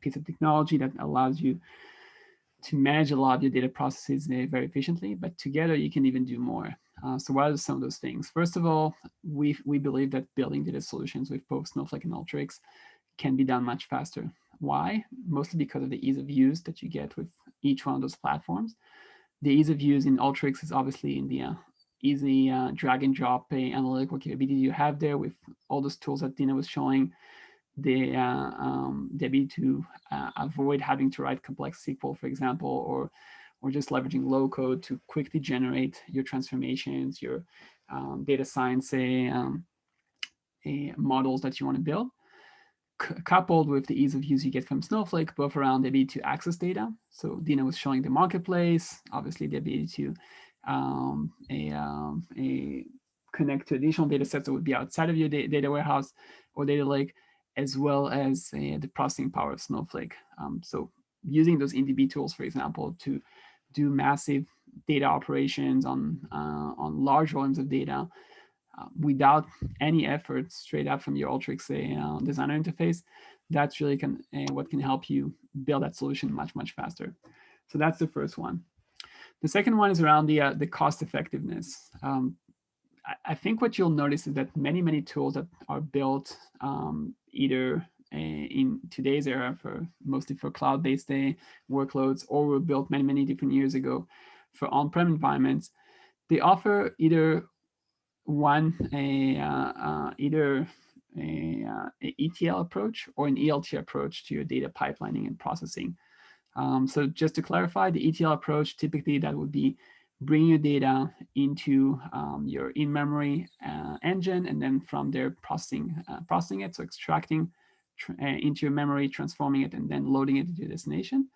Speaker 1: piece of technology that allows you to manage a lot of your data processes very efficiently, but together you can even do more. So what are some of those things? First of all, we believe that building data solutions with both Snowflake and Alteryx can be done much faster. Why? Mostly because of the ease of use that you get with each one of those platforms. The ease of use in Alteryx is obviously in the easy drag and drop analytical capability you have there with all those tools that Dina was showing. The ability to avoid having to write complex SQL, for example, or just leveraging low code to quickly generate your transformations, your data science models that you want to build, coupled with the ease of use you get from Snowflake, both around the ability to access data. So Dina was showing the marketplace, obviously the ability to connect to additional data sets that would be outside of your data warehouse or data lake, as well as the processing power of Snowflake. So using those InDB tools, for example, to do massive data operations on large volumes of data without any effort straight up from your Alteryx designer interface, that's really what can help you build that solution much, much faster. So that's the first one. The second one is around the cost effectiveness. I think what you'll notice is that many tools that are built either in today's era mostly for cloud-based workloads, or were built many different years ago for on-prem environments, they offer either either a ETL approach or an ELT approach to your data pipelining and processing. So just to clarify, the ETL approach, typically that would be bringing your data into your in-memory engine, and then from there processing it, so extracting into your memory, transforming it, and then loading it into your destination.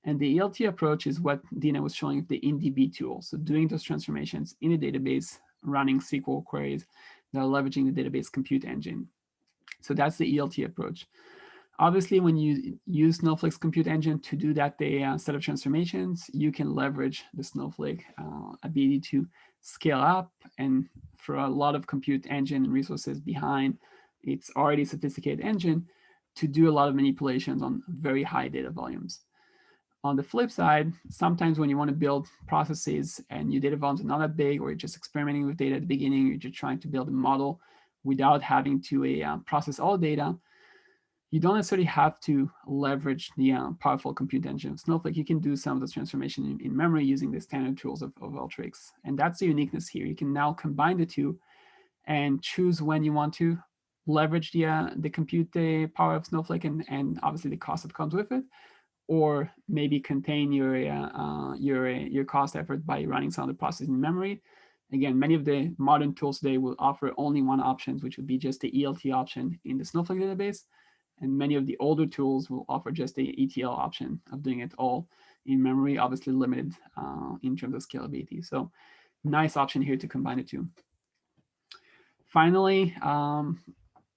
Speaker 1: And the ELT approach is what Dina was showing, the InDB tool. So doing those transformations in a database, running SQL queries, that are leveraging the database compute engine. So that's the ELT approach. Obviously, when you use Snowflake's compute engine to do that set of transformations, you can leverage the Snowflake ability to scale up, and for a lot of compute engine and resources behind its already sophisticated engine, to do a lot of manipulations on very high data volumes. On the flip side, sometimes when you want to build processes and your data volumes are not that big, or you're just experimenting with data at the beginning, you're just trying to build a model without having to process all data, you don't necessarily have to leverage the powerful compute engine of Snowflake. You can do some of this transformation in memory using the standard tools of Alteryx. And that's the uniqueness here. You can now combine the two and choose when you want to leverage the compute power of Snowflake and obviously the cost that comes with it, or maybe contain your cost effort by running some of the processes in memory. Again, many of the modern tools today will offer only one option, which would be just the ELT option in the Snowflake database. And many of the older tools will offer just the ETL option of doing it all in memory, obviously limited in terms of scalability. So nice option here to combine the two. Finally,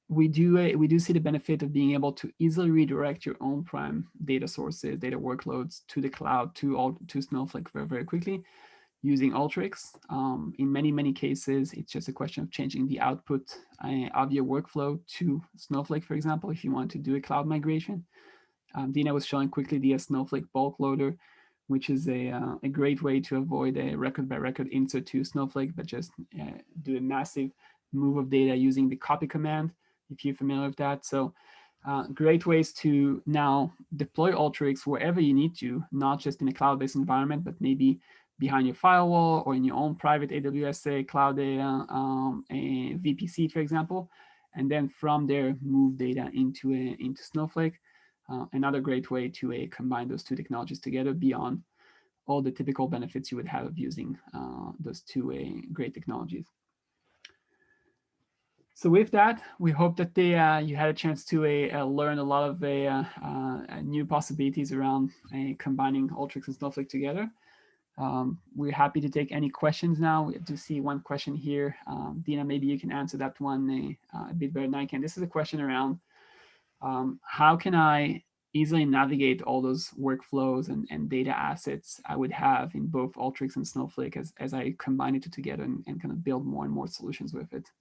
Speaker 1: we do see the benefit of being able to easily redirect your own prime data sources, data workloads to the cloud, to Snowflake very, very quickly using Alteryx. In many cases, it's just a question of changing the output of your workflow to Snowflake, for example, if you want to do a cloud migration. Dina was showing quickly the Snowflake bulk loader, which is a great way to avoid a record by record insert to Snowflake, but just do a massive move of data using the copy command, if you're familiar with that. So great ways to now deploy Alteryx wherever you need to, not just in a cloud-based environment, but maybe behind your firewall or in your own private AWS cloud a VPC, for example, and then from there move data into Snowflake. Another great way to combine those two technologies together beyond all the typical benefits you would have of using those two great technologies. So with that, we hope that you had a chance to learn a lot of new possibilities around combining Alteryx and Snowflake together. We're happy to take any questions now. We do see one question here. Dina, maybe you can answer that one a bit better than I can. This is a question around how can I easily navigate all those workflows and data assets I would have in both Alteryx and Snowflake as I combine it together and kind of build more and more solutions with it.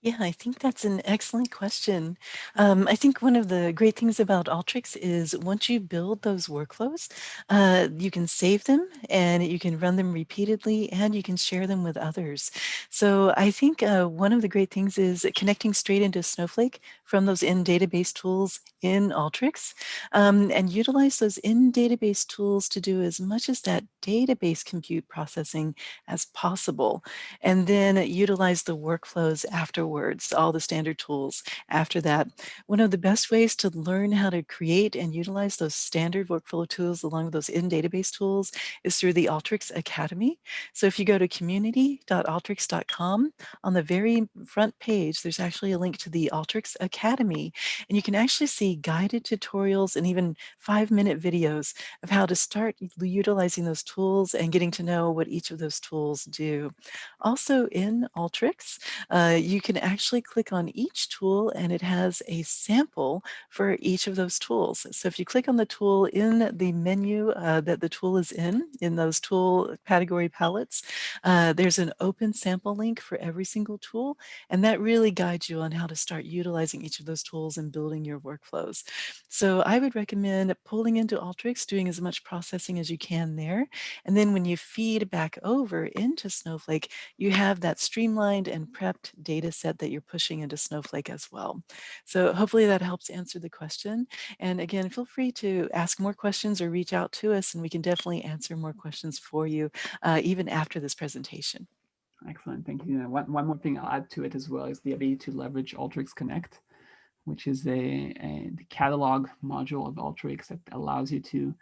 Speaker 2: Yeah, I think that's an excellent question. I think one of the great things about Alteryx is once you build those workflows, you can save them and you can run them repeatedly and you can share them with others. So I think one of the great things is connecting straight into Snowflake from those in-database tools in Alteryx and utilize those in-database tools to do as much as that database compute processing as possible. And then utilize the workflows afterwards, all the standard tools after that. One of the best ways to learn how to create and utilize those standard workflow tools along with those in-database tools is through the Alteryx Academy. So if you go to community.alteryx.com, on the very front page, there's actually a link to the Alteryx Academy, and you can actually see guided tutorials and even 5-minute videos of how to start utilizing those tools and getting to know what each of those tools do. Also in Alteryx, you can actually click on each tool and it has a sample for each of those tools. So if you click on the tool in the menu that the tool is in those tool category palettes, there's an open sample link for every single tool. And that really guides you on how to start utilizing each of those tools and building your workflows. So I would recommend pulling into Alteryx, doing as much processing as you can there. And then when you feed back over into Snowflake, you have that streamlined and prepped data set that you're pushing into Snowflake as well. So hopefully that helps answer the question. And again, feel free to ask more questions or reach out to us, and we can definitely answer more questions for you even after this presentation.
Speaker 1: Excellent, thank you. One more thing I'll add to it as well is the ability to leverage Alteryx Connect, which is the catalog module of Alteryx that allows you to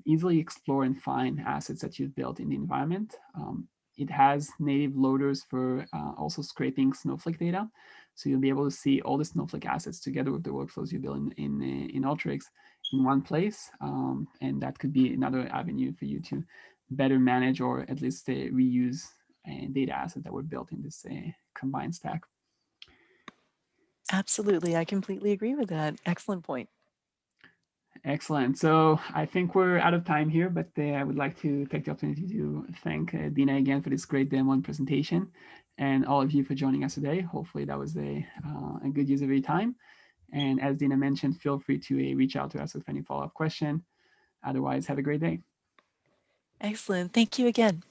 Speaker 1: easily explore and find assets that you've built in the environment. It has native loaders for also scraping Snowflake data. So you'll be able to see all the Snowflake assets together with the workflows you build in Alteryx in one place. And that could be another avenue for you to better manage or at least reuse data assets that were built in this combined stack.
Speaker 2: Absolutely. I completely agree with that. Excellent point.
Speaker 1: Excellent. So I think we're out of time here, but I would like to take the opportunity to thank Dina again for this great demo and presentation, and all of you for joining us today. Hopefully that was a good use of your time. And as Dina mentioned, feel free to reach out to us with any follow-up question. Otherwise, have a great day.
Speaker 2: Excellent. Thank you again.